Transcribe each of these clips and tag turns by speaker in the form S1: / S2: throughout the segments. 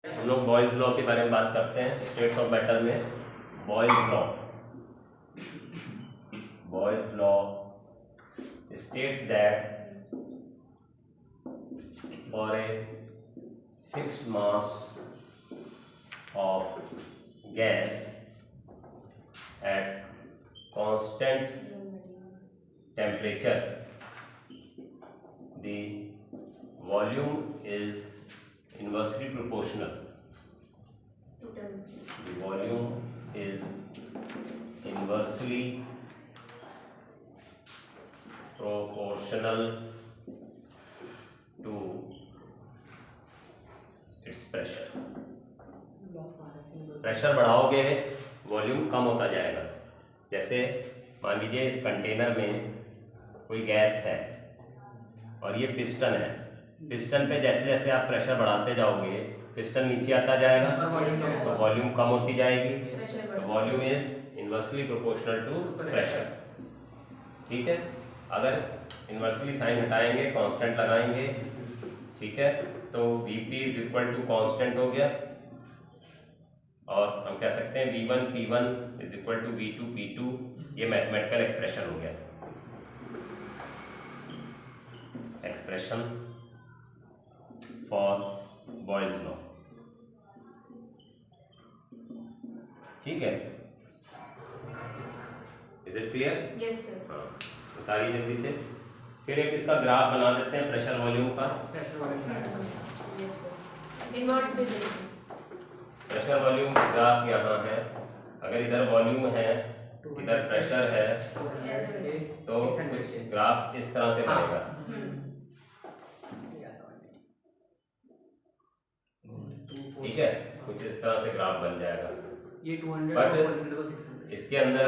S1: हम लोग Boyle's law के बारे में बात करते हैं। स्टेट्स ऑफ मैटर में Boyle's law states that for a fixed mass of gas at constant temperature the volume is inversely proportional. The volume is inversely proportional to its pressure. Pressure बढ़ाओगे volume कम होता जाएगा। जैसे मान लीजिए इस container में कोई गैस है और ये पिस्टन है। पिस्टन पे जैसे जैसे आप प्रेशर बढ़ाते जाओगे पिस्टन नीचे आता जाएगा तो वॉल्यूम कम होती जाएगी। Volume is inversely proportional to pressure. ठीक है, अगर इनवर्सली साइन हटाएंगे कांस्टेंट लगाएंगे, ठीक है, तो Vp is equal to constant हो गया और हम कह सकते हैं V1 P1 is equal to V2 P2। ये मैथमेटिकल एक्सप्रेशन हो गया, एक्सप्रेशन फॉर बॉयल्स लॉ। ठीक है, is it clear?
S2: Yes sir.
S1: हाँ, उतारिए जल्दी से। फिर एक इसका ग्राफ बना देते हैं प्रेशर वॉल्यूम का।
S2: यस सर, इनवर्स भी देखिए।
S1: प्रेशर वॉल्यूम ग्राफ यहाँ है। अगर इधर वॉल्यूम है इधर प्रेशर है तो कुछ ग्राफ इस तरह से बनेगा। ठीक है, कुछ इस तरह से ग्राफ बन जाएगा।
S3: ये 200
S1: बट
S3: और 600
S1: इसके अंदर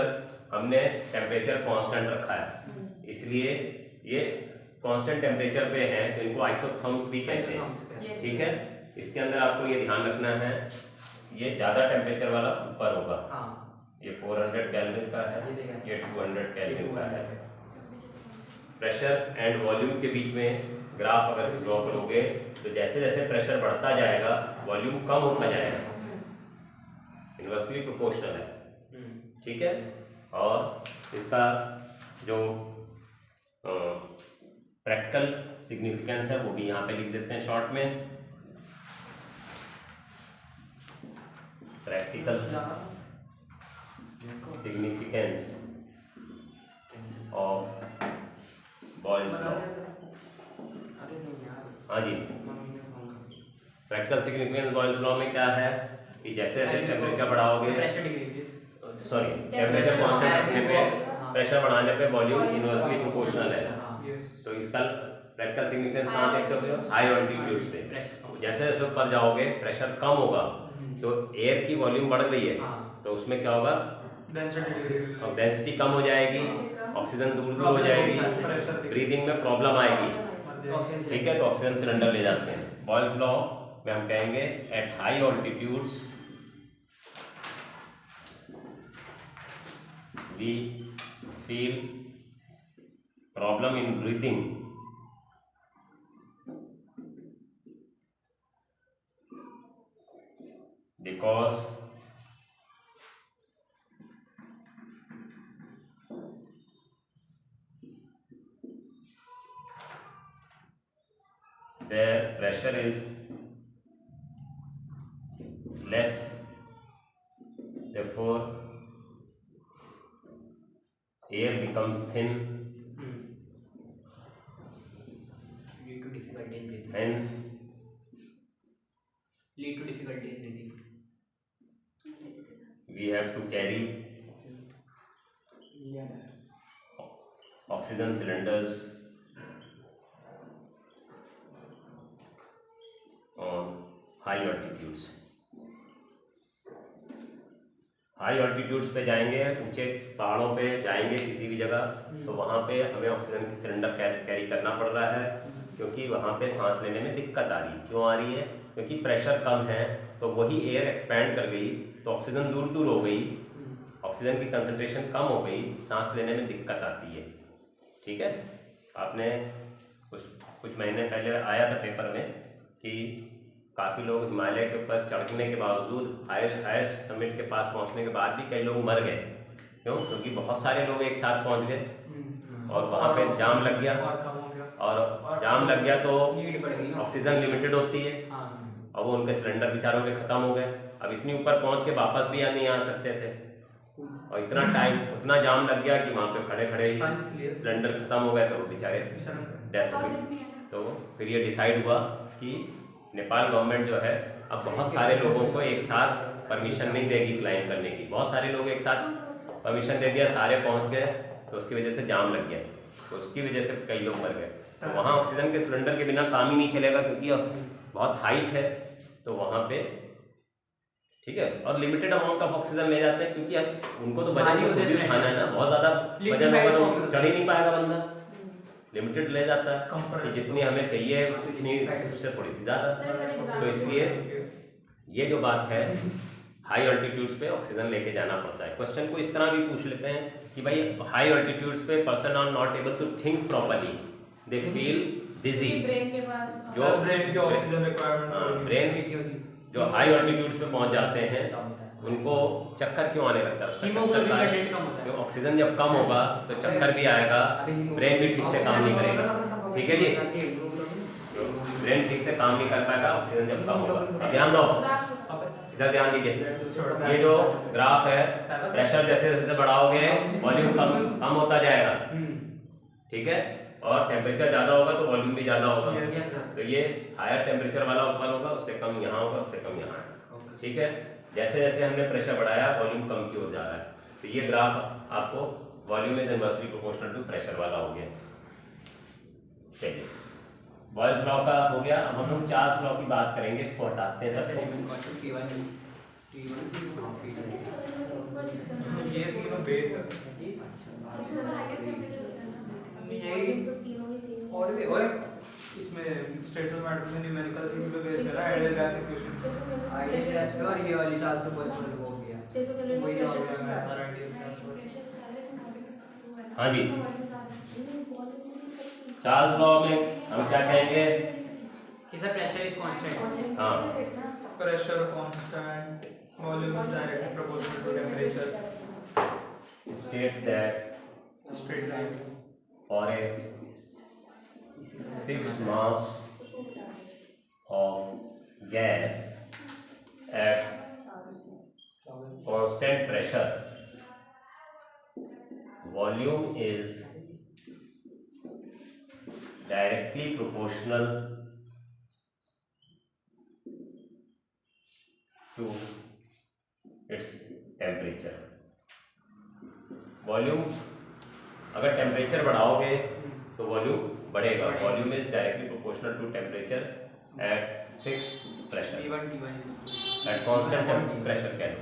S1: हमने टेम्परेचर कांस्टेंट रखा है, इसलिए ये कांस्टेंट टेम्परेचर पे है तो इनको आइसोथर्म्स भी कहते हैं। ठीक है, इसके अंदर आपको ये ध्यान रखना है ये ज्यादा टेम्परेचर वाला ऊपर होगा। ये 400 केल्विन का है, ये 200 केल्विन का है। प्रेशर एंड वॉल्यूम के बीच में ग्राफ अगर ड्रॉ करोगे तो जैसे जैसे प्रेशर बढ़ता जाएगा वॉल्यूम कम होता जाएगा। इनवर्सली प्रोपोर्शनल है। ठीक है, और इसका जो प्रैक्टिकल सिग्निफिकेंस है वो भी यहाँ पे लिख देते हैं शॉर्ट में। Practical significance of Boyle's law. हाँ जी, प्रैक्टिकल सिग्निफिकेंस बॉयल्स लॉ में क्या है कि जैसे जैसे टेम्परेचर बढ़ाओगे, सॉरी टेम्परेचर कांस्टेंट रखने पे प्रेशर बढ़ाने पे वॉल्यूम इनवर्सली प्रोपोर्शनल है। तो इसका प्रैक्टिकल सिग्निफिकेंस कहाँ देखते हो? हाई ऑल्टीट्यूड्स पे। जैसे जैसे ऊपर जाओगे प्रेशर कम होगा तो एयर की वॉल्यूम बढ़ गई है तो उसमें क्या होगा? डेंसिटी कम हो जाएगी, ऑक्सीजन दूर दूर हो जाएगी, ब्रीदिंग में प्रॉब्लम आएगी। ठीक है, तो ऑक्सीजन सिलेंडर ले जाते हैं। बॉयल्स लॉ में हम कहेंगे at high altitudes we feel problem in breathing because their pressure is less, therefore air becomes thin, hence
S3: lead to difficulty in breathing.
S1: we have to carry oxygen cylinders on high altitudes. High altitudes पे जाएंगे, ऊंचे पहाड़ों पे जाएंगे किसी भी जगह तो वहाँ पे हमें ऑक्सीजन की सिलेंडर कैरी करना पड़ रहा है क्योंकि वहाँ पे सांस लेने में दिक्कत आ रही है। क्यों आ रही है? क्योंकि प्रेशर कम है तो वही एयर एक्सपैंड कर गई तो ऑक्सीजन दूर दूर हो गई, ऑक्सीजन की कंसंट्रेशन कम हो गई, सांस लेने में दिक्कत आती है। ठीक है, आपने कुछ महीने पहले आया था पेपर में कि काफ़ी लोग हिमालय के ऊपर चढ़ने के बावजूद हाईएस्ट समिट के पास पहुंचने के बाद भी कई लोग मर गए। क्यों? क्योंकि बहुत सारे लोग एक साथ पहुंच गए और वहाँ पे जाम लग गया,
S3: और कम हो गया,
S1: और जाम लग गया तो
S3: नीड बढ़ गई ना,
S1: ऑक्सीजन लिमिटेड होती है और वो उनके सिलेंडर बेचारों के ख़त्म हो गए। अब इतनी ऊपर पहुँच के वापस भी नहीं आ सकते थे और इतना टाइम उतना जाम लग गया कि वहाँ पे खड़े खड़े ही सिलेंडर खत्म हो गए तो बेचारे डेथ हो गई। तो फिर ये डिसाइड हुआ कि नेपाल गवर्नमेंट जो है अब बहुत सारे लोगों को एक साथ परमिशन नहीं देगी क्लाइंब करने की। बहुत सारे लोग एक साथ परमिशन दे दिया, सारे पहुंच गए तो उसकी वजह से जाम लग गया, तो उसकी वजह से कई लोग मर गए। तो वहाँ ऑक्सीजन के सिलेंडर के बिना काम ही नहीं चलेगा क्योंकि अब बहुत हाइट है तो वहाँ पे ठीक है, और लिमिटेड अमाउंट ऑफ ऑक्सीजन ले जाते हैं क्योंकि अब उनको तो वजन खुद ही उठाना है ना, बहुत ज़्यादा वजन होगा तो चढ़ ही नहीं पाएगा बंदा, लिमिटेड ले जाता है कि जितनी हमें चाहिए उतनी, उससे थोड़ी सी ज़्यादा। तो इसलिए ये जो बात है हाई ऑल्टीट्यूड्स पे ऑक्सीजन लेके जाना पड़ता है। क्वेश्चन को इस तरह भी पूछ लेते हैं कि भाई हाई ऑल्टीट्यूड्स पे person are not able to think properly, they feel dizzy.
S2: Brain के पास
S4: जो ब्रेन की ऑक्सीजन रिक्वायरमेंट,
S1: ब्रेन जो हाई ऑल्टीट्यूड्स पे पहुंच जाते हैं उनको चक्कर क्यों आने लगता है? ऑक्सीजन जब कम होगा तो चक्कर भी आएगा, ब्रेन भी ठीक से काम नहीं करेगा। ठीक है जी, ब्रेन ठीक से काम नहीं कर पाएगा ऑक्सीजन जब कम होगा। ध्यान दो, इधर ध्यान दीजिए। ये जो ग्राफ है, प्रेशर जैसे जैसे बढ़ाओगे वॉल्यूम कम होता जाएगा, ठीक है, और टेम्परेचर ज़्यादा होगा तो वॉल्यूम भी ज़्यादा होगा। तो ये हायर टेम्परेचर वाला ऊपर होगा, उससे कम यहाँ होगा, उससे कम यहाँ है। ठीक है, जैसे जैसे हमने प्रेशर बढ़ाया वॉल्यूम कम की ओर जा रहा है। तो ये ग्राफ आपको volume is inversely proportional to pressure वाला हो गया। चलिए, बॉयल्स लॉ का हो गया। अब हम लोग चार्ल्स लॉ की बात करेंगे, इसको हटाते हैं सबको।
S4: ये तीनों बेस है, और भी और इसमें स्टेट्स ऑफ मैटर में न्यूमेरिकल चीज पे बेस करा है, ideal gas equation,
S3: ideal gas पे, और ये वाली चार्ल्स से पॉइंट हो गया,
S2: 600 कैलोरी
S4: वही आ
S2: प्रेशर
S4: गया हमारा आइडियल गैस।
S1: हाँ जी, चार्ल्स लॉ में हम क्या कहेंगे
S3: कि सर प्रेशर इज कांस्टेंट।
S1: हाँ,
S4: pressure constant, volume is directly proportional to temperature,
S1: states that
S4: straight line
S1: for a fixed mass of gas at constant pressure, volume is directly proportional to its temperature. Volume अगर temperature बढ़ाओगे तो volume बढ़ेगा। Volume is directly proportional to temperature at fixed pressure, at constant pressure कह लो।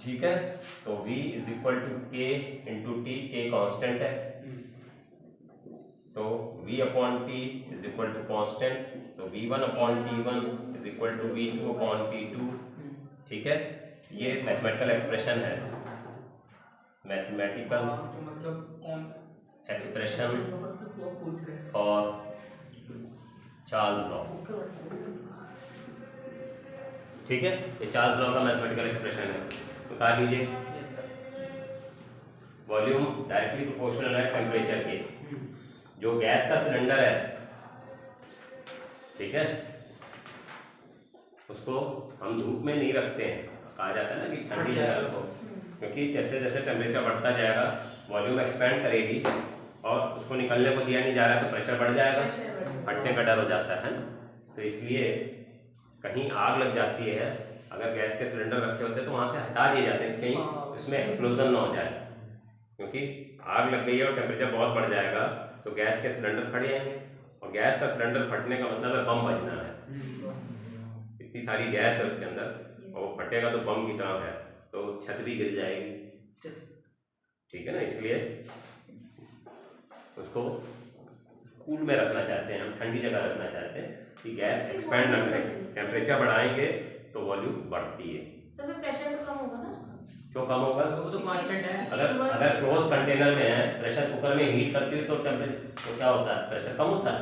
S1: ठीक है, तो V is equal to K into T, K constant है, तो V upon T is equal to constant, तो V1 upon T1 is equal to V2 upon T2। ठीक है, ये मैथमेटिकल एक्सप्रेशन है, mathematical expression for Charles law. ठीक है, ये चार्ल्स लॉ का मैथमेटिकल एक्सप्रेशन है, उतार लीजिए। वॉल्यूम डायरेक्टली प्रोपोर्शनल है टेम्परेचर के। जो गैस का सिलेंडर है, ठीक है, उसको हम धूप में नहीं रखते हैं, कहा जाता है ना कि ठंडी जगह रखो, क्योंकि जैसे जैसे टेम्परेचर बढ़ता जाएगा वॉल्यूम एक्सपेंड करेगी और उसको निकलने को दिया नहीं जा रहा है तो प्रेशर बढ़ जाएगा, फटने का डर हो जाता है ना। तो इसलिए कहीं आग लग जाती है, अगर गैस के सिलेंडर रखे होते हैं तो वहाँ से हटा दिए जाते हैं कहीं उसमें एक्सप्लोजन ना हो जाए, क्योंकि आग लग गई है और टेम्परेचर बहुत बढ़ जाएगा तो गैस के सिलेंडर फट जाएंगे, और गैस का सिलेंडर फटने का मतलब है बम बजना है। इतनी सारी गैस है उसके अंदर और वो फटेगा तो बम की तरह है, तो छत भी गिर जाएगी। ठीक है ना, इसलिए उसको कूल में रखना चाहते हैं हम, ठंडी जगह रखना चाहते हैं कि गैस एक्सपैंड ना करे। टेम्परेचर बढ़ाएंगे तो वॉल्यूम बढ़ती है।
S2: सर प्रेशर तो कम होगा ना?
S1: क्यों कम होगा?
S3: वो तो कांस्टेंट है।
S1: अगर क्लोज कंटेनर में है, प्रेशर कुकर में हीट करती है तो टेम्परेचर तो क्या होता है, प्रेशर कम होता है।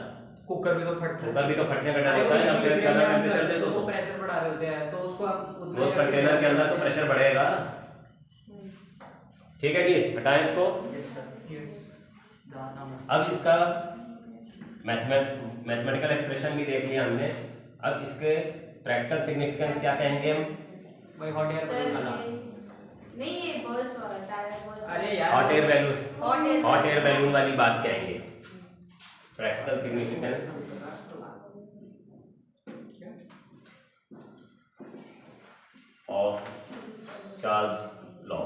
S4: कुकर भी तो फटता है,
S1: कुकर भी तो फटने का डर होता है ना, फिर ज़्यादा टेम्परेचर दे दो
S3: तो
S1: तो
S3: प्रेशर बढ़ा रहे होते हैं, तो उसको आप
S1: क्लोज कंटेनर के अंदर तो प्रेशर बढ़ेगा। ठीक है जी, हटाएं इसको।
S4: यस।
S1: अब इसका मैथमेटिकल एक्सप्रेशन भी देख लिया हमने। अब इसके प्रैक्टिकल सिग्निफिकेंस क्या कहेंगे हम?
S3: भाई हॉट एयर
S2: सर
S3: वाला।
S2: नहीं ये बर्स्ट वाला टायर बर्स्ट।
S3: अरे यार
S1: hot air balloon,
S2: Hot
S1: hot air balloon वाली बात कहेंगे। Practical significance of Charles law.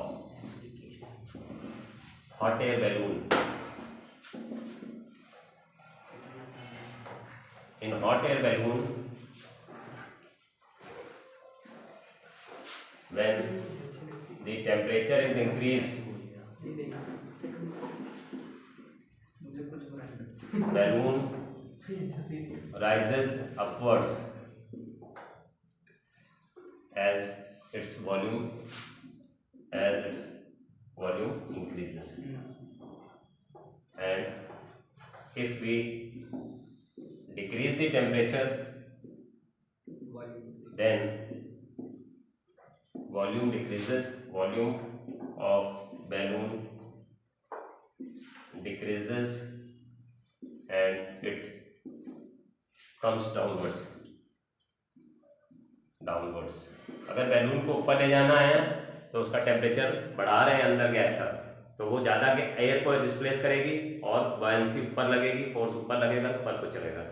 S1: Hot air balloon, in hot air balloon when the temperature is increased, balloon rises upwards as its volume increases, and if we decrease the temperature, then volume decreases, volume of balloon decreases and it comes downwards. अगर balloon को ऊपर ले जाना है तो उसका temperature बढ़ा रहे हैं अंदर गैस का, तो वो ज़्यादा एयर को डिस्प्लेस करेगी और बॉयंसी ऊपर लगेगी, फोर्स ऊपर लगेगा तो ऊपर को चलेगा।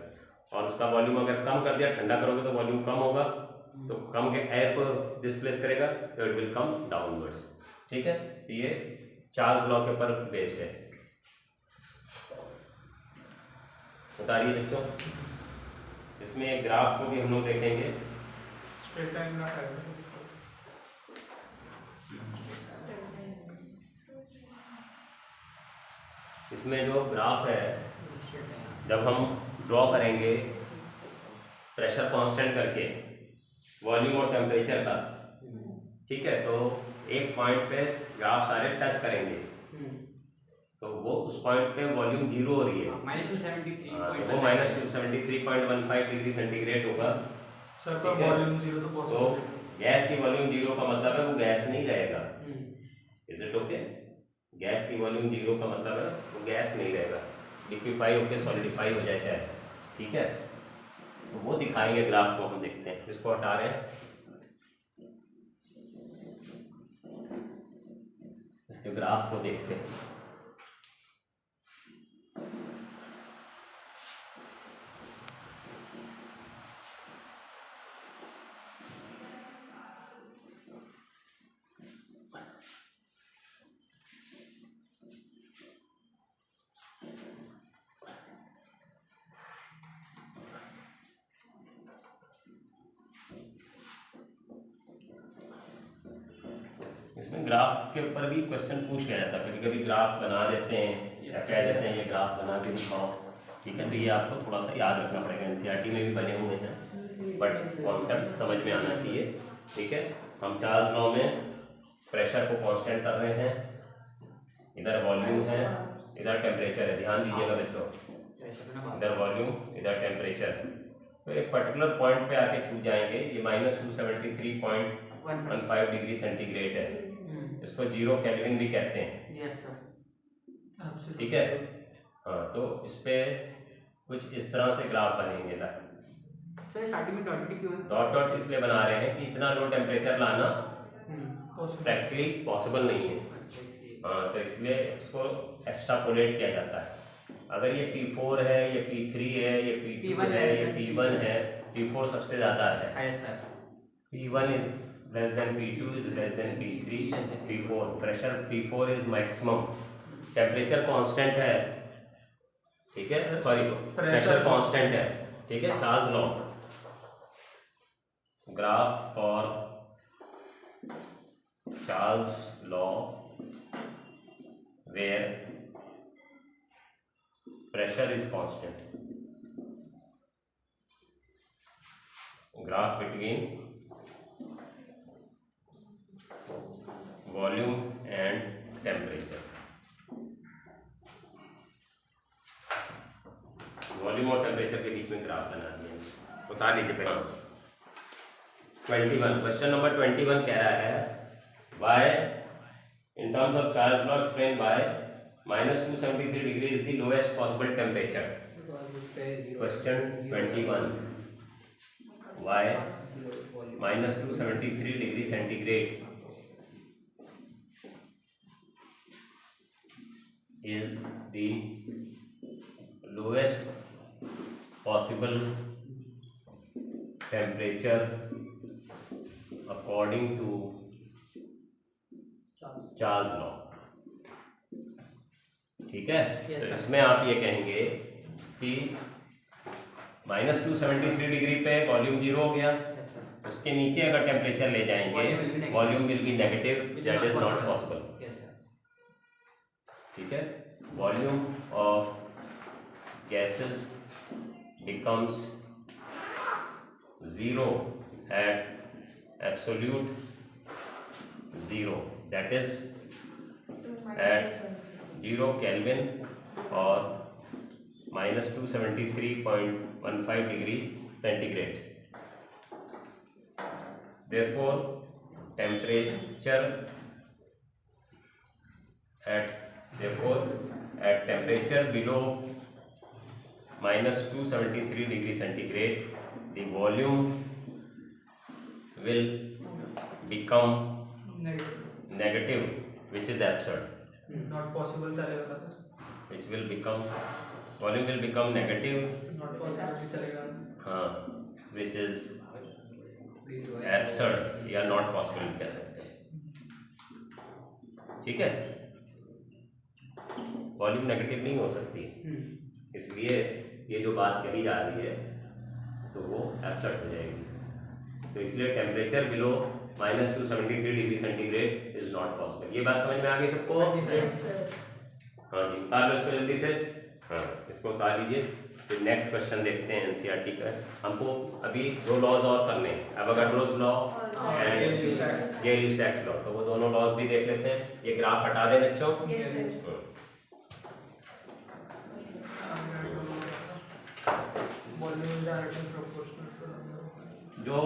S1: और उसका वॉल्यूम अगर कम कर दिया, ठंडा करोगे तो वॉल्यूम कम होगा, तो कम के एयर को डिस्प्लेस करेगा तो इट विल कम डाउनवर्ड्स। ठीक है, तो ये चार्ल्स लॉ के ऊपर बेस्ड है। बताइए बच्चों, इसमें एक ग्राफ को भी हम लोग देखेंगे।
S4: स्ट्रेट लाइन ना है
S1: इसमें जो ग्राफ है, जब हम ड्रॉ करेंगे प्रेशर कांस्टेंट करके वॉल्यूम और टेम्परेचर का, ठीक है, तो एक पॉइंट पे ग्राफ सारे टच करेंगे, तो वो उस पॉइंट पे वॉल्यूम जीरो हो रही है,
S3: -273
S1: वो -273.15 डिग्री सेंटीग्रेड होगा।
S4: सर का वॉल्यूम जीरो तो
S1: तो
S4: पॉसिबल।
S1: गैस की वॉल्यूम जीरो का मतलब है वो गैस नहीं रहेगा। Is it okay? गैस की वॉल्यूम जीरो का मतलब है वो गैस नहीं रहेगा, लिक्विफाई होकर सॉलिडिफाई हो जाता है। ठीक है, तो वो दिखाएंगे ग्राफ को, हम देखते हैं। इसको हटा रहे हैं, इसके ग्राफ को देखते हैं। इसमें ग्राफ के ऊपर भी क्वेश्चन पूछ लिया जाता है, कभी कभी ग्राफ बना देते हैं या कह देते हैं ये ग्राफ बना के दिखाओ। ठीक है, तो ये आपको थोड़ा सा याद रखना पड़ेगा, एनसीईआरटी में भी बने हुए हैं, बट कॉन्सेप्ट समझ में आना चाहिए। ठीक है, हम चार्ल्स लॉ में प्रेशर को कांस्टेंट कर रहे हैं, इधर वॉल्यूम है, इधर टेम्परेचर है। ध्यान दीजिएगा बच्चों, इधर वॉल्यूम इधर टेम्परेचर, तो एक पर्टिकुलर पॉइंट पे आके छू जाएंगे। ये -273.15 डिग्री सेंटीग्रेड है, इसको 0 केल्विन भी कहते हैं।
S3: Yes sir.
S1: ठीक है, हाँ, तो इस पे कुछ इस तरह से ग्राफ बनेंगे।
S3: सर स्टार्टिंग में डॉट क्यों है?
S1: डॉट डॉट इसलिए बना रहे हैं कि इतना लो टेम्परेचर लाना प्रैक्टिकली पॉसिबल नहीं है। हाँ, तो इसलिए इसको एक्स्ट्रापोलेट किया जाता है। अगर ये P4 है, ये P3 है, ये P2 है, ये P1 है, P4 सबसे ज़्यादा है। P1 is less than P2 is less than P3, P4 pressure P4 is maximum, temperature constant है। ठीक है, सॉरी प्रेशर कांस्टेंट है। ठीक है, Charles law graph for Charles law where pressure is constant, graph between volume and temperature. Volume और temperature के बीच में ग्राफ बना दिया, बता लीजिए पहले। 21 क्वेश्चन नंबर 21 कह रहा है why in terms of Charles law explain why -273 degree is the lowest possible temperature. Question 21 why -273 degree centigrade is the lowest possible temperature according to Charles law. ठीक है,
S3: Yes,
S1: तो
S3: sir.
S1: इसमें आप ये कहेंगे कि -273 डिग्री पे वॉल्यूम 0 हो गया,
S3: Yes, sir.
S1: उसके नीचे अगर टेम्परेचर ले
S3: Volume will be
S1: जाएंगे
S3: negative.
S1: Volume will be negative,
S3: Which is
S1: that
S3: not
S1: is not
S3: possible.
S1: Possible.
S3: Yes, sir.
S1: ठीक है, volume of gases becomes 0 at absolute 0, that is at 0 Kelvin or -273.15 degree centigrade. Therefore, temperature at temperature below -273 degree centigrade, the volume will become negative, which is absurd.
S4: Not possible चलेगा था।
S1: Which will become volume will become negative,
S4: Not possible भी चलेगा।
S1: हाँ, which is absurd या not possible कह सकते हैं। ठीक है, वॉल्यूम नेगेटिव नहीं हो सकती, इसलिए ये जो बात कही जा रही है तो वो एब्सर्ड हो जाएगी। तो इसलिए temperature below -273 degree centigrade is not possible. ये बात समझ में आ गई सबको?
S2: Yes, sir.
S1: हाँ जी, उतार लो इसको जल्दी से। हाँ, इसको उतार लीजिए। फिर नेक्स्ट क्वेश्चन देखते हैं एनसीईआरटी का। हमको अभी दो लॉज और करने हैं, एवोगाड्रोस लॉ एंड जे-ल्यूसैक्स लॉ, तो वो दोनों लॉज भी देख लेते हैं। ये ग्राफ हटा दें बच्चों।
S2: Yes, sir.
S4: Volume is directly proportional to number of
S1: जो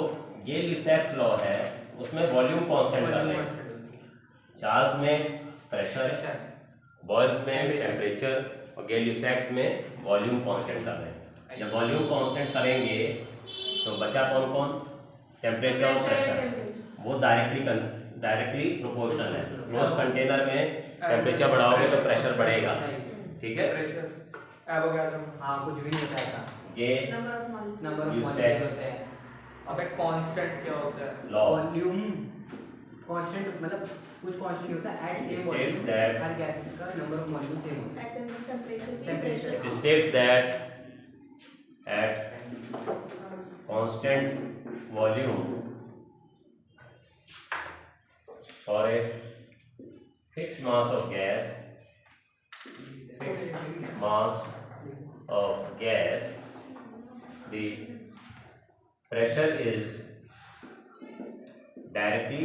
S1: जे-ल्यूसैक्स लॉ है उसमें वॉल्यूम कांस्टेंट करना है। चार्ल्स में प्रेशर, बॉयल्स में टेम्परेचर और जे-ल्यूसैक्स में वॉल्यूम कांस्टेंट करना है। जब वॉल्यूम कांस्टेंट करेंगे तो बचा कौन कौन? टेम्परेचर और प्रेशर। वो डायरेक्टली प्रोपोर्शनल है। क्लोज कंटेनर में टेम्परेचर बढ़ाओगे तो प्रेशर बढ़ेगा। ठीक है,
S4: temperature एवोगाड्रो।
S3: हाँ, कुछ भी नहीं होता है ऐसा।
S1: ये
S2: Number of molecules.
S3: Number of
S1: Lussac.
S3: होता है।
S4: अबे कांस्टेंट क्या होता है?
S1: लॉ
S3: वॉल्यूम कांस्टेंट मतलब कुछ कांस्टेंट होता है at same
S1: States
S3: volume,
S1: that-
S3: हर गैसेस का नंबर ऑफ मॉलिक्यूल सेम होता है।
S2: Except the temperature.
S3: Temperature.
S1: it states that at constant volume for a fixed mass of gas, the pressure is directly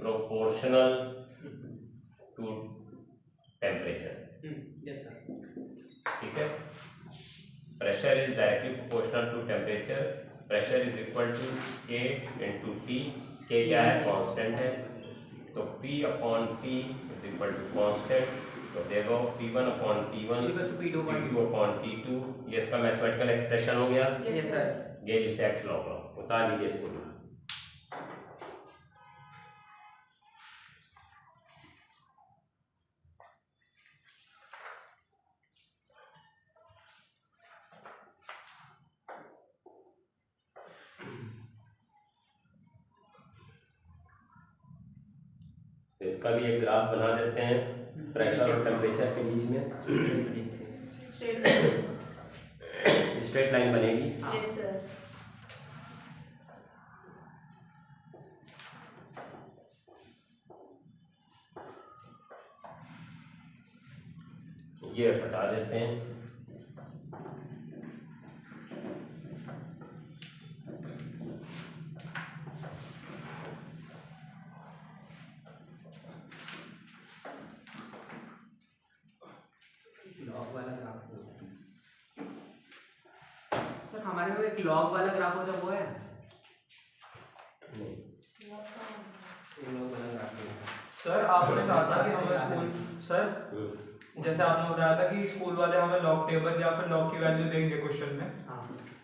S1: proportional to temperature.
S3: Yes sir.
S1: ठीक है, pressure is directly proportional to temperature. Pressure is equal to K into T. K क्या है? Constant है, तो P upon T is equal to constant. तो देखो P1 upon T1,
S3: P2
S1: P2 upon T2, ये इसका मैथमेटिकल एक्सप्रेशन हो गया।
S2: Yes, sir.
S1: जे-ल्यूसैक्स लॉ का उतार लीजिए इसको। तो इसका भी एक ग्राफ बना देते हैं प्रेशर और टेम्परेचर के बीच में।
S2: Straight.
S1: स्ट्रेट लाइन बनेगी।
S2: Yes, sir.
S1: ये हटा देते हैं।
S3: लॉग वाला ग्राफ सर हमारे में एक लॉग वाला ग्राफ होता है वो है
S1: नहीं,
S3: एक लॉग वाला ग्राफ है।
S4: सर आपने कहा था कि हमें स्कूल सर जैसे आपने बताया था कि स्कूल वाले हमें लॉग टेबल या फिर लॉग की वैल्यू देंगे क्वेश्चन में,
S3: हाँ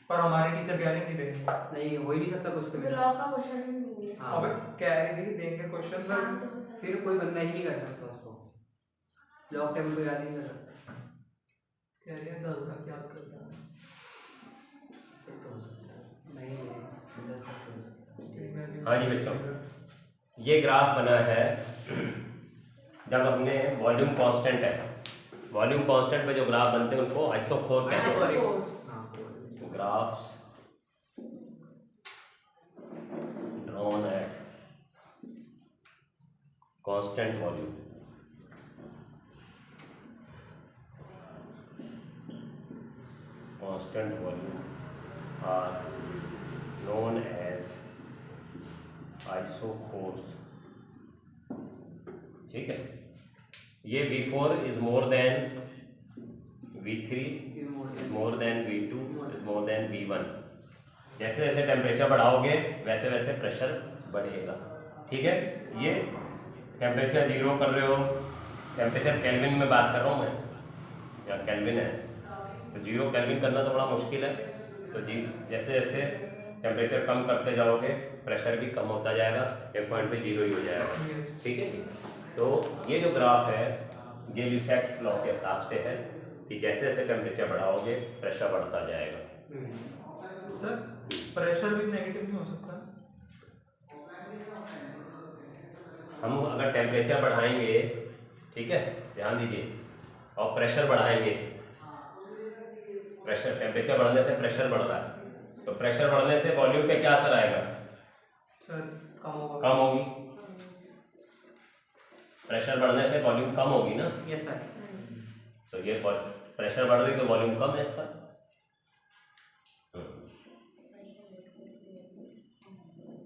S4: पर हमारे टीचर कह रहे हैं नहीं देंगे।
S3: नहीं हो ही नहीं सकता कुछ
S2: तो लॉ का क्वेश्चन नहीं देंगे।
S3: हाँ।
S4: अबे कह रही थी कि देंगे क्वेश्चन
S2: हाँ,
S4: पर
S2: तो सर-
S3: फिर कोई बंदा ही नहीं कर सकता उसको लॉग टेबल को याद ही नहीं कर सकता।
S4: कह रही है 10 तक याद कर रहा है।
S3: फिर तो हो सकता है नहीं 10 तक तो हो सकता है।
S1: हाँ जी बच्चों, ये ग्राफ बना है जब हमने वॉल्यूम कांस्टेंट है, वॉल्यूम कांस्टेंट पे जो ग्राफ बनते हैं उनको आइसोकोर कहते हैं।
S2: Isocores।
S3: हाँ
S1: graphs drawn at constant volume. Constant volume are known as isochores. ठीक है, ये V4 is more than V3 is more than V2 is more than V1. जैसे जैसे टेम्परेचर बढ़ाओगे वैसे वैसे प्रेशर बढ़ेगा। ठीक है, ये टेम्परेचर 0 कर रहे हो, टेम्परेचर केल्विन में बात कर रहा हूँ मैं, या केल्विन है तो 0 केल्विन करना तो बड़ा मुश्किल है। तो जी जैसे जैसे टेम्परेचर कम करते जाओगे प्रेशर भी कम होता जाएगा, एक पॉइंट पे 0 ही हो जाएगा। ठीक है जी, तो ये जो ग्राफ है ये ल्यूसेक्स लॉ के हिसाब से है कि जैसे जैसे टेम्परेचर बढ़ाओगे प्रेशर बढ़ता जाएगा।
S4: सर प्रेशर भी नेगेटिव नहीं हो सकता?
S1: हम अगर टेम्परेचर बढ़ाएंगे, ठीक है ध्यान दीजिए, और प्रेशर बढ़ाएंगे, प्रेशर टेम्परेचर बढ़ने से प्रेशर बढ़ता है, तो प्रेशर बढ़ने से वॉल्यूम पे क्या असर आएगा?
S4: सर कम होगा।
S1: कम होगी। प्रेशर बढ़ने से वॉल्यूम कम होगी ना,
S3: यस सर।
S1: तो ये प्रेशर बढ़ रही तो वॉल्यूम कम है इसका।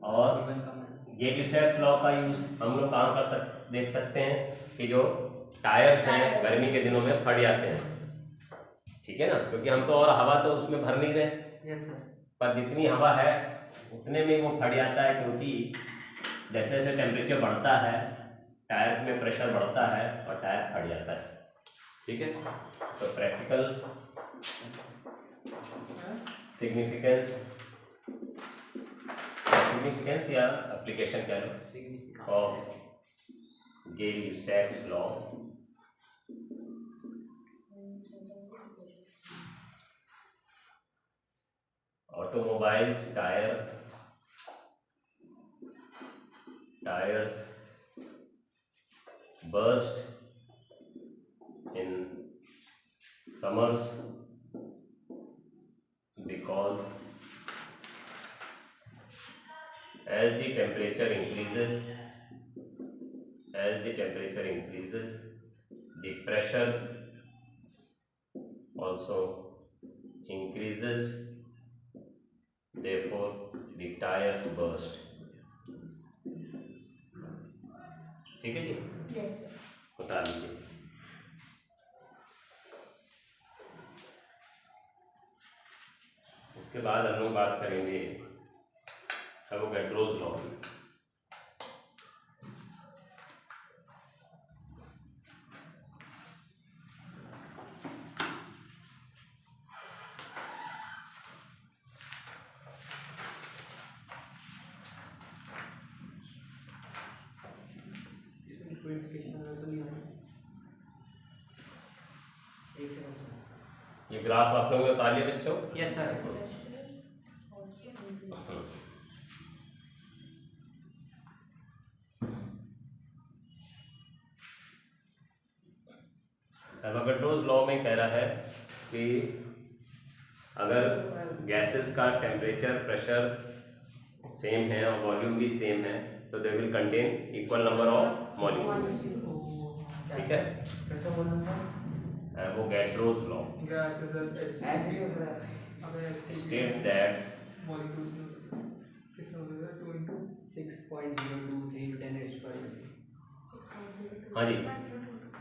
S1: और ये ल्यूसेक्स लॉ का यूज हम लोग कहाँ कर देख सकते हैं कि जो टायर्स हैं गर्मी के दिनों में फट जाते हैं, ठीक है ना, क्योंकि हम तो और हवा तो उसमें भर नहीं रहे,
S3: यस सर।
S1: पर जितनी हवा है उतने में वो फट जाता है, क्योंकि जैसे जैसे टेम्परेचर बढ़ता है टायर में प्रेशर बढ़ता है और टायर फट जाता है। ठीक है, तो प्रैक्टिकल सिग्निफिकेंस या एप्लीकेशन कह लो of Gay-Lussac's law automobiles tires burst in summers because as the temperature increases the pressure also increases, therefore the tires burst. ठीक है जी,
S2: Yes, sir.
S1: बता लीजिए। इसके बाद हम लोग बात करेंगे एवोगैड्रोस लॉ की। ये ग्राफ आप लोगों ने बता लिया बच्चों?
S3: Yes sir. एवोगैड्रोस लॉ में कह रहा है कि अगर गैसेस का टेम्परेचर प्रेशर सेम है और वॉल्यूम भी सेम है तो they will contain equal number of molecules. ठीक है, कैसे बोलना sir?
S1: Avogadro's law
S4: gas is
S3: ऐसे ही होता है।
S4: अबे
S1: states that
S4: मॉलिक्यूल्स में कितना हो जाएगा 2 into
S3: 6.023 10
S1: हाँ जी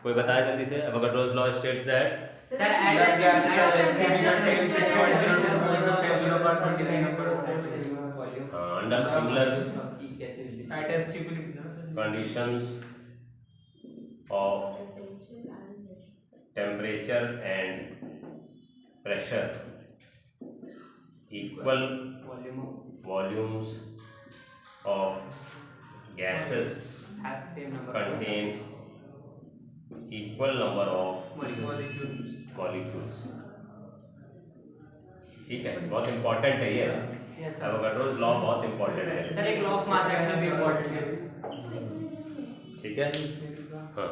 S1: कोई बताया जल्दी से? Avogadro's law states that
S2: sir
S4: That gas STP contains 6.023 number of volume.
S1: Under similar
S4: At STP लिख देना sir.
S1: conditions of temperature and pressure equal volumes of gases contains equal number of molecules. ठीक है, बहुत important है ये। Avogadro's law बहुत important है
S5: sir एक लॉ ऑफ मास एक्शन भी इम्पोर्टेंट है।
S1: ठीक है। हाँ,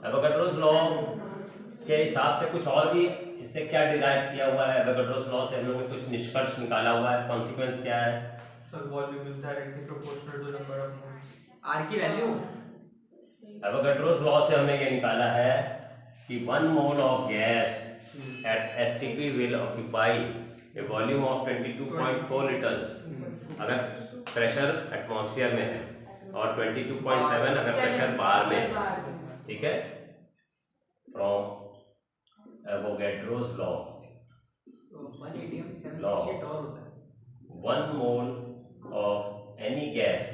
S1: एवोगाड्रोस लॉ के हिसाब से कुछ और भी इससे क्या डिराइव किया हुआ है? एवोगाड्रोस लॉ से हम लोगों ने कुछ निष्कर्ष निकाला हुआ है। कॉन्सिक्वेंस क्या है?
S4: Sir volume is directly proportional to number of moles.
S5: R की वैल्यू
S1: एवोगाड्रोस लॉ से हमने ये निकाला है कि 1 mole of gas at STP will occupy a volume of 22.4 liters अगर प्रेशर एटमॉस्फेयर में है और 22.7 अगर प्रेशर बाहर में है। ठीक है, from Avogadro's law 1 mole of any gas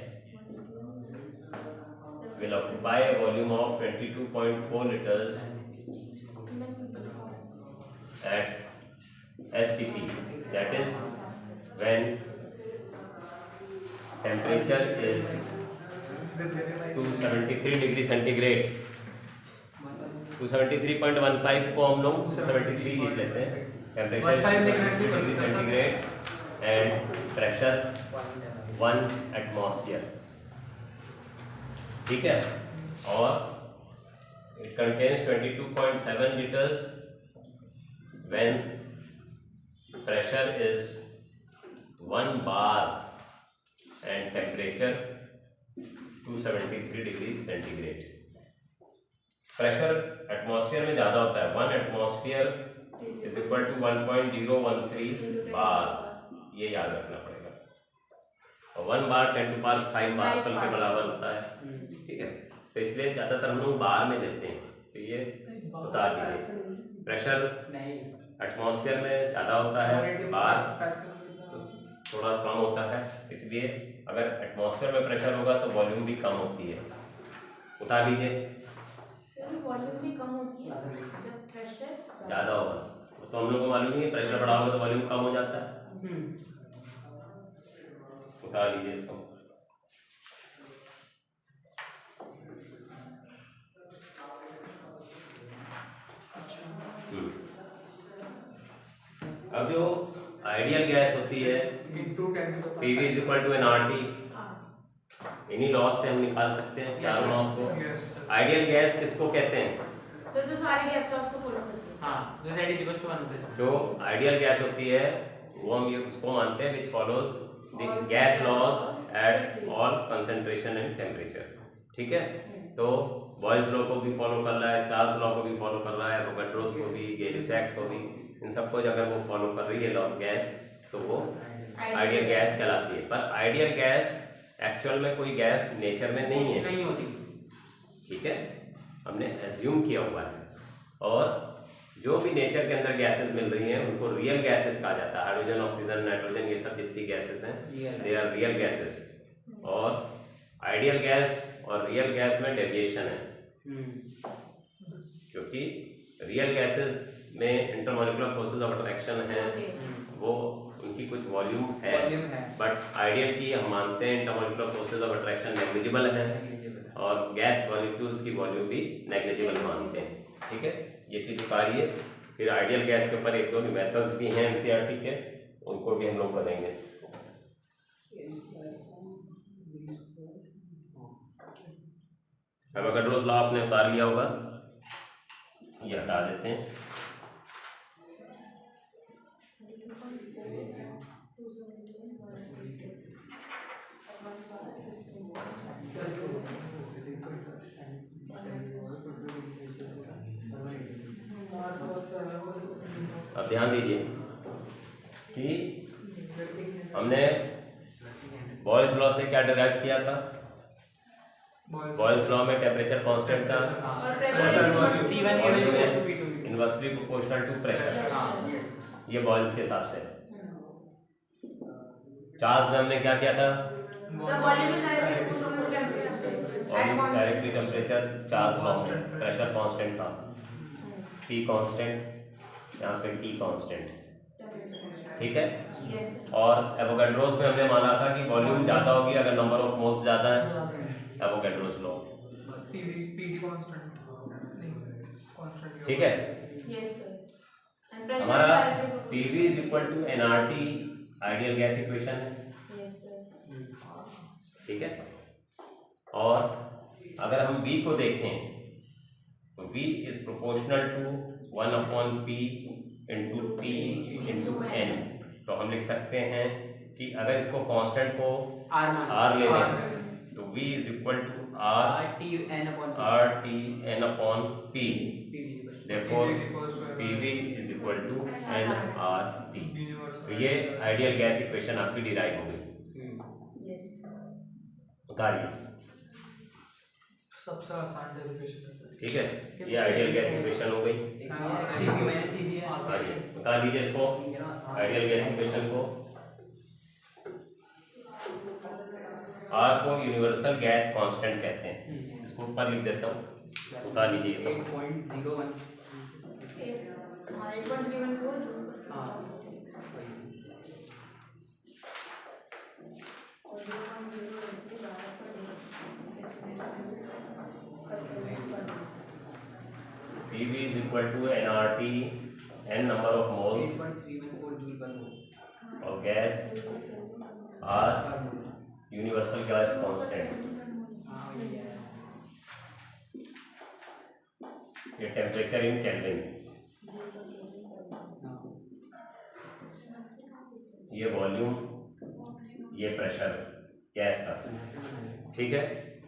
S1: will occupy a volume of 22.4 liters at STP, that is when temperature is 273 degree centigrade। 273.15 को हम लोग 273 लिख लेते हैं। Temperature 273 degree centigrade and pressure 1 atmosphere. ठीक है, और it contains 22.7 litres when pressure is 1 bar and temperature 273 degree centigrade. Pressure atmosphere में ज़्यादा होता है, 1 एटमॉस्फेयर इज इक्वल टू 1.013 बार, ये याद रखना पड़ेगा। और 1 बार 10⁵ पास्कल के बराबर होता है। ठीक है, तो इसलिए ज़्यादातर हम लोग बार में लेते हैं। तो ये बता दीजिए, प्रेशर एटमॉस्फेयर में ज़्यादा होता है, बाहर थोड़ा कम होता है। इसलिए अगर एटमॉस्फेयर में प्रेशर होगा तो वॉल्यूम भी कम होती है। बता दीजिए,
S2: वॉल्यूम भी कम होती है जब प्रेशर
S1: ज़्यादा होगा। तो हम लोग को मालूम ही है, प्रेशर बढ़ा होगा तो वॉल्यूम कम हो जाता है। बता दीजिए इसको। अब जो आइडियल गैस होती है PV is equal to NRT, इन्हीं लॉस से हम निकाल सकते हैं चार लॉस को। आइडियल गैस किसको कहते हैं?
S2: सर जो सारे गैस लॉस को फॉलो करते हैं।
S5: हां, जो Z = 1 होता है।
S1: जो आइडियल गैस होती है वो हम ये उसको मानते हैं which follows the gas laws at all concentration and temperature. ठीक है, तो बॉयल्स लॉ को भी फॉलो कर रहा है, चार्ल्स लॉ को भी फॉलो कर रहा है, एवोगाड्रोस को भी, गे-लेसैक्स को भी। इन सबको अगर वो फॉलो कर रही है लॉ गैस तो वो आइडियल गैस कहलाती है। पर आइडियल गैस एक्चुअल में कोई गैस नेचर में नहीं है,
S5: नहीं होती।
S1: ठीक है, हमने एज्यूम किया हुआ है। और जो भी नेचर के अंदर गैसेस मिल रही हैं उनको रियल गैसेस कहा जाता है। हाइड्रोजन, ऑक्सीजन, नाइट्रोजन, ये सब जितनी गैसेस हैं दे आर रियल गैसेस। और आइडियल गैस और रियल गैस में डेविएशन है, क्योंकि रियल गैसेस में इंटरमॉलिक्यूलर फोर्सेस ऑफ अट्रैक्शन है, वो उनकी कुछ वॉल्यूम है, बट आइडियल की हम मानते हैं intermolecular forces of attraction negligible है, और गैस मॉलिक्यूल्स की वॉल्यूम भी नेग्लिजिबल मानते हैं। ठीक है, ये चीज़ बता रही है। फिर आइडियल गैस के ऊपर 1-2 मेथड्स भी हैं NCERT के, उनको भी हम लोग करेंगे। एवोगाड्रोस लॉ आपने उतार लिया होगा, ये हटा देते हैं। अब ध्यान दीजिए कि हमने बॉयल्स लॉ से क्या डिराइव किया था?
S3: बॉयल्स लॉ में टेम्परेचर कांस्टेंट था,
S2: और
S4: Pressure volume.
S5: T1
S3: volume
S5: equal
S3: is
S5: to P2.
S3: Inversely proportional to pressure.
S5: हाँ।
S3: ये बॉयल्स के हिसाब से। चार्ल्स में हमने क्या किया था?
S2: सब volume is temperature
S3: volume directly temperature Charles law में प्रेशर कांस्टेंट था, P कांस्टेंट, यहाँ पे T कांस्टेंट, ठीक है।
S2: यस
S3: और एवोगैड्रोस में हमने माना था कि वॉल्यूम ज़्यादा होगी अगर नंबर ऑफ मोल्स ज़्यादा है, एवोगैड्रोस लॉ,
S4: पीडी कांस्टेंट नहीं कांस्टेंट,
S3: ठीक है।
S2: यस सर एंड प्रेशर
S3: हमारा PV is equal to nRT ideal gas equation है,
S2: यस सर
S3: ठीक है। और अगर हम V को देखें तो V is proportional to 1/P into T into N। तो हम लिख सकते हैं कि अगर इसको कांस्टेंट को
S5: R मान
S3: R ले लें तो V is equal to
S5: RTN upon
S3: RTN upon P।
S5: PV
S3: Therefore PV is equal to nRT। तो ये आइडियल गैस इक्वेशन आपकी डिराइव हो गई।
S2: यस
S3: उतारिए,
S4: सबसे आसान डेरिवेशन है।
S3: ठीक है, ये आइडियल गैस इक्वेशन हो गई। उतारिए, उतार लीजिए इसको, आइडियल गैस इक्वेशन को। R को यूनिवर्सल गैस कांस्टेंट कहते हैं, इसको ऊपर लिख देता हूँ, उतार लीजिए ये सब।
S5: 8.01
S2: हाँ 8.314
S5: हाँ
S2: और 0.0
S3: PV is equal to nRT, n number of moles
S5: 8.314 joule पर मोल
S3: of gas R universal gas constant।
S5: हाँ वही है।
S3: ये टेम्परेचर इन केल्विन, ये वॉल्यूम, ये प्रेशर गैस का, ठीक है।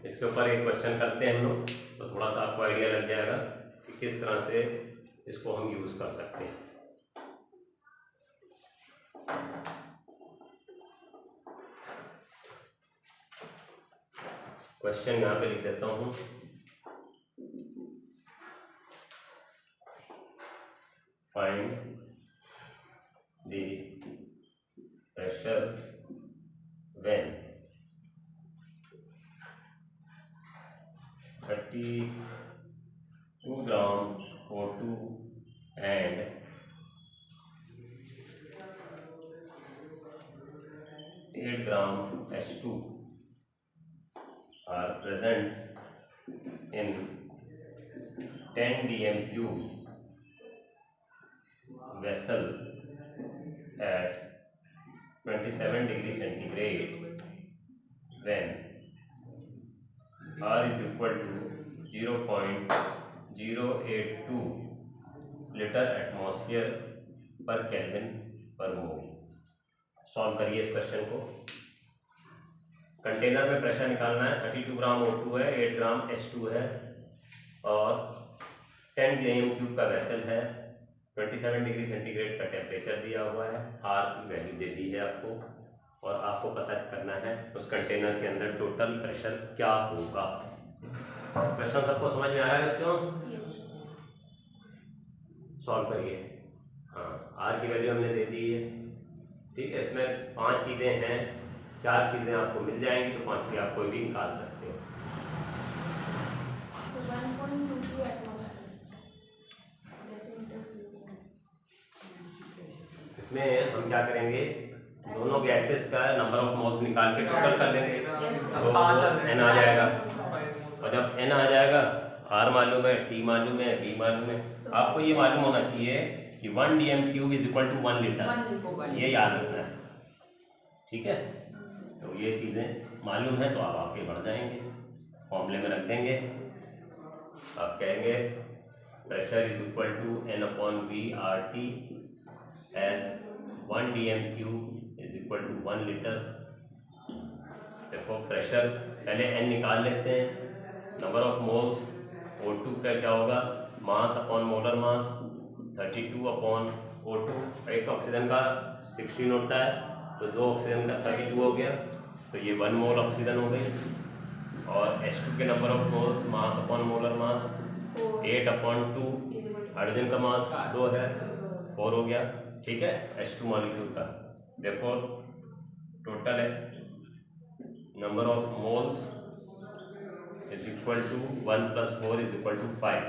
S3: इसके ऊपर एक क्वेश्चन करते हैं हम लोग, तो थोड़ा सा आपको आइडिया लग जाएगा कि किस तरह से इसको हम यूज कर सकते हैं। क्वेश्चन यहाँ पे लिख देता हूँ, find the pressure when 32 gram O2 and 8 gram H2 are present in 10 dm cube vessel at 27 degree centigrade when R is equal to 0.082 litre atmosphere पर केल्विन पर मोल। सॉल्व करिए इस क्वेश्चन को। कंटेनर में प्रेशर निकालना है, 32 ग्राम O2 है, 8 ग्राम H2 है और 10 dm क्यूब का वेसल है, 27 डिग्री सेंटीग्रेड का टेम्परेचर दिया हुआ है, R की वैल्यू दे दी है आपको और आपको पता करना है उस कंटेनर के अंदर टोटल प्रेशर क्या होगा। क्वेश्चन सबको समझ में आ रहा है बच्चों? सॉल्व करिए। हाँ, R की वैल्यू हमने दे दी है, ठीक है। इसमें 5 चीज़ें हैं, 4 चीज़ें आपको मिल जाएंगी तो 5वीं आप कोई भी निकाल सकते हो।
S2: 1.22 एटमॉस्फेयर
S3: इसमें हम क्या करेंगे, दोनों गैसेस का नंबर ऑफ मोल्स निकाल के टोटल कर लेंगे तो n आ जाएगा और जब n आ जाएगा R मालूम है, T मालूम है, B मालूम है, आपको ये मालूम होना चाहिए कि 1 dm cube is equal to 1 litre, ये याद रखना है, ठीक है। तो ये चीज़ें मालूम है तो आप आगे बढ़ जाएंगे, फॉर्मूले में रख देंगे। आप कहेंगे pressure is equal to N/V RT as 1 dm cube is equal to 1 litre. देखो प्रेशर पहले n निकाल लेते हैं, नंबर ऑफ मोल्स O2 का क्या होगा, mass upon molar mass 32 upon O2, एक ऑक्सीजन का 16 होता है तो 2 ऑक्सीजन का 32 हो गया, तो ये 1 मोल ऑक्सीजन हो गई। और H2 के number of moles mass upon molar mass 8/2, hydrogen का मास 2 है, 4 हो गया, ठीक है, H2 मॉलिक्यूल का। देयरफॉर टोटल है number of moles is equal to 1 + 4 is equal to 5।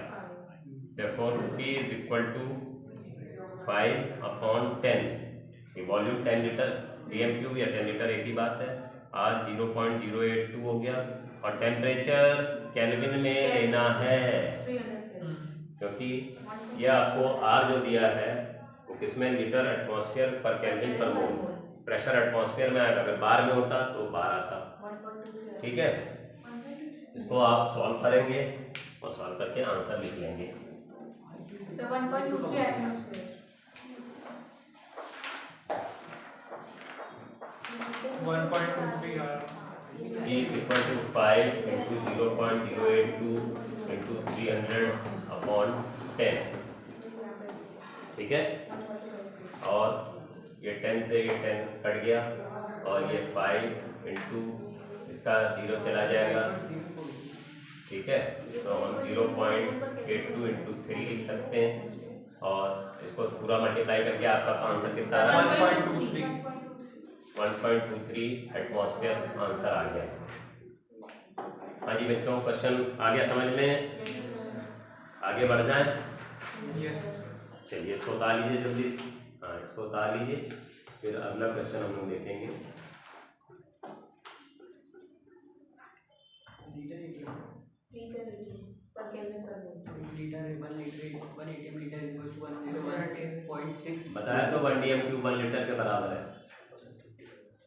S3: Therefore P is equal to 5/10। ये वॉल्यूम 10 लीटर, DM³ या 10 लीटर एक ही बात है। R 0.082 हो गया और टेम्परेचर केल्विन में लेना है,
S2: 300
S3: क्योंकि ये आपको R जो दिया है वो किसमें, लीटर एटमॉस्फेयर पर केल्विन पर मोल। प्रेशर एटमॉस्फेयर में आएगा, अगर बार में होता तो बार आता,
S2: 1.2
S3: ठीक है। इसको आप सॉल्व करेंगे और सॉल्व करके आंसर लिख लेंगे।
S2: So 1.23 atmosphere.
S4: 1.23 यार।
S3: E equal to 5 into 0.082 into 300/10, ठीक है। और ये 10 से ये 10 कट गया और ये 5 इंटू इसका 0 चला जाएगा, ठीक है। तो हम 0.82 इंटू 3 लिख सकते हैं और इसको पूरा मल्टीप्लाई करके आपका आंसर कितना आ रहा है, 1.23 एटमॉस्फेयर आंसर आ गया। हाँ जी बच्चों, क्वेश्चन आ गया समझ में, आगे बढ़ जाए।
S4: यस।
S3: चलिए इसको उतार लीजिए जल्दी, हाँ इसको उतार लीजिए, फिर अगला क्वेश्चन हम लोग देखेंगे।
S2: पर केल्विन पर mole.
S5: Litre 1 litre 1 ATM litre equals to 108.6।
S3: बताया तो 1 DM³ 1 लीटर के बराबर है,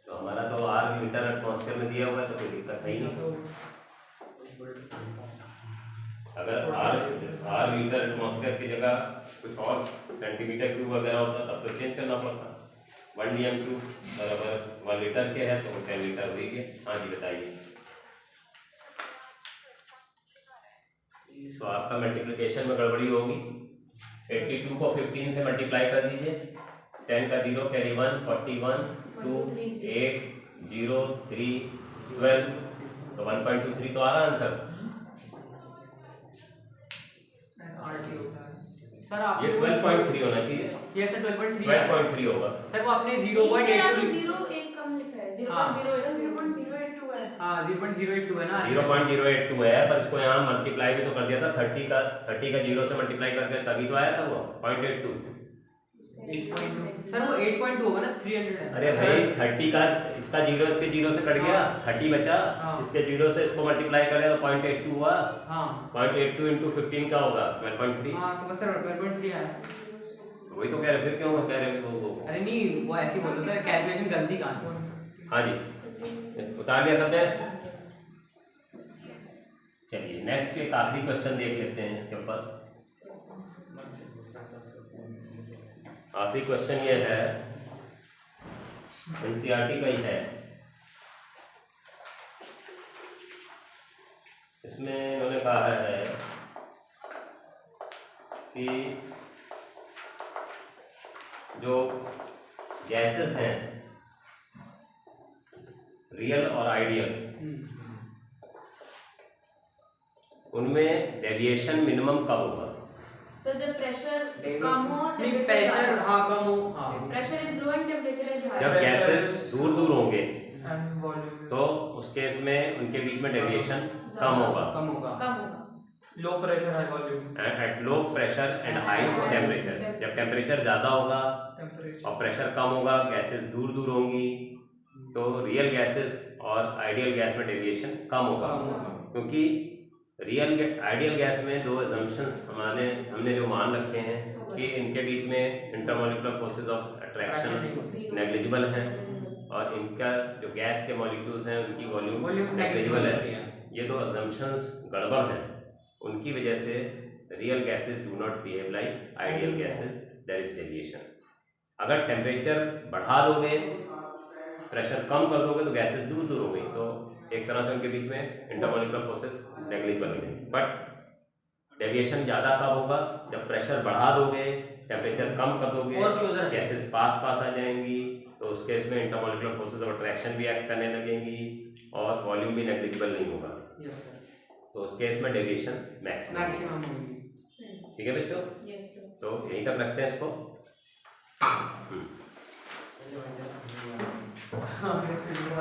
S3: तो हमारा तो R लीटर एटमॉस्फेयर में दिया हुआ है, तो कोई दिक्कत है ही नहीं। अगर R लीटर एटमॉस्फेयर की जगह कुछ और सेंटीमीटर क्यूब वगैरह होता तब तो चेंज करना पड़ता। 1 DM³ बराबर 1 लीटर के है तो 10 लीटर हो ही गया। हाँ जी बताइए। तो आपका मल्टीप्लिकेशन में गड़बड़ी होगी, 82 को 15 से मल्टीप्लाई कर दीजिए, 10 का 0 कैरी 1 41 2 8 0 3 12, तो 1.23 तो आ रहा आंसर।
S5: सर आप
S3: ये 12.3 होना चाहिए,
S5: ये सर 12.3
S3: 12.3 होगा।
S5: सर वो आपने
S2: इससे आपने
S5: 0.82
S2: 0 एक कम लिखा है, 0.082 है।
S5: हाँ 0.082 है ना,
S3: 0.082 है, पर इसको यहाँ मल्टीप्लाई भी तो कर दिया था 30 का 0 से मल्टीप्लाई करके तभी तो आया था वो 0.82।
S5: 8.2 सर वो 8.2 होगा ना, 300 है।
S3: अरे भाई 30 का इसका 0 इसके 0 से कट गया, 30 बचा,
S5: हाँ।
S3: इसके 0 से इसको मल्टीप्लाई करें तो 0.82 हुआ,
S5: हाँ
S3: 0.82 इंटू 15 का होगा 12.3।
S5: हाँ तो सर 12.3 आया।
S3: वही तो कह रहे, फिर क्यों कह रहे वो।
S5: अरे नहीं वो ऐसे ही बोल रहा था, कैलकुलेशन गलती कहाँ थी।
S3: हाँ जी उतार लिया सबने। चलिए नेक्स्ट एक आखिरी क्वेश्चन देख लेते हैं इसके ऊपर। आखिरी क्वेश्चन ये है, NCERT का ही है, इसमें उन्होंने कहा है कि जो गैसेस हैं रियल और आइडियल, उनमें डेविएशन मिनिमम कब होगा।
S2: सर जब प्रेशर कम हो,
S5: नहीं प्रेशर हाँ कम हो, हाँ
S2: pressure is low and temperature is high.
S3: जब गैसेस दूर दूर होंगे
S4: एंड वॉल्यूम
S3: तो उस केस में उनके बीच में डेविएशन कम होगा।
S5: कम होगा।
S4: Low pressure high volume
S3: at low pressure and high temperature, जब टेम्परेचर ज़्यादा होगा
S4: टेम्परेचर
S3: और प्रेशर कम होगा, गैसेस दूर दूर होंगी, तो रियल गैसेस और आइडियल गैस में डेविएशन कम होगा। क्योंकि रियल आइडियल गैस में दो एजम्पशंस हमने जो मान रखे हैं कि इनके बीच में intermolecular forces of attraction negligible हैं और इनका जो गैस के मॉलिक्यूल्स हैं उनकी वॉल्यूम नेग्लिजिबल है। ये दो एजम्पशंस गड़बड़ हैं, उनकी वजह से real gases do not behave like ideal gases, there is deviation. अगर टेम्परेचर बढ़ा दोगे, प्रेशर कम कर दोगे तो गैसेस दूर दूर हो गई, तो एक तरह से उनके बीच में इंटरमॉलिक्यूलर फोर्सेस नेग्लिजिबल हो गई। बट डेविएशन ज़्यादा कब होगा? जब प्रेशर बढ़ा दोगे, टेम्परेचर कम कर दोगे,
S5: और closer
S3: गैसेस पास पास आ जाएंगी, तो उस केस में इंटरमॉलिक्यूलर फोर्सेस ऑफ अट्रैक्शन भी एक्ट करने लगेंगी और वॉल्यूम भी नेग्लिजिबल नहीं होगा।
S5: यस सर,
S3: तो उस केस में डेविएशन मैक्सिमम।
S5: मैक्सिमम होगी।
S3: ठीक है बच्चों,
S2: यस सर।
S3: तो यहीं तक रखते हैं इसको।
S5: हाँ